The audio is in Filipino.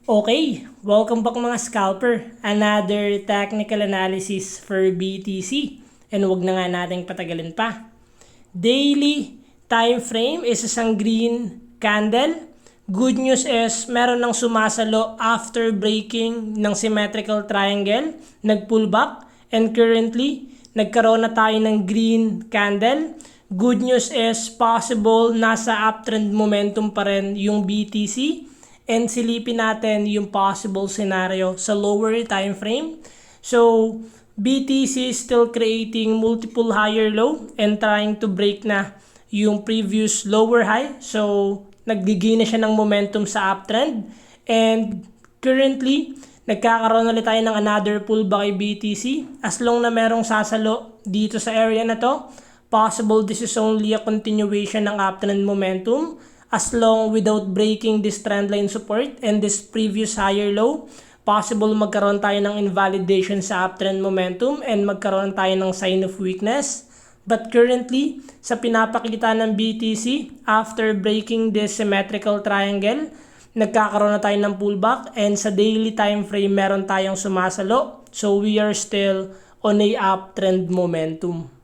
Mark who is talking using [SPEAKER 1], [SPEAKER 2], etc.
[SPEAKER 1] Okay, welcome back mga scalper. Another technical analysis for BTC. And wag na nga nating patagalin pa. Daily time frame is isang green candle. Good news is meron ng sumasalo after breaking ng symmetrical triangle. Nag-pullback and currently nagkaroon na tayo ng green candle. Good news is possible nasa uptrend momentum pa rin yung BTC. And silipin natin yung possible scenario sa lower time frame. So, BTC is still creating multiple higher low and trying to break na yung previous lower high. So, nag-gain na siya ng momentum sa uptrend. And currently, nagkakaroon ulit tayo ng another pullback kay BTC. As long na merong sasalo dito sa area na to, possible this is only a continuation ng uptrend momentum. As long without breaking this trendline support and this previous higher low, possible magkaroon tayo ng invalidation sa uptrend momentum and magkaroon tayo ng sign of weakness. But currently, sa pinapakita ng BTC, after breaking this symmetrical triangle, nagkakaroon na tayo ng pullback and sa daily time frame meron tayong sumasalo. So we are still on a uptrend momentum.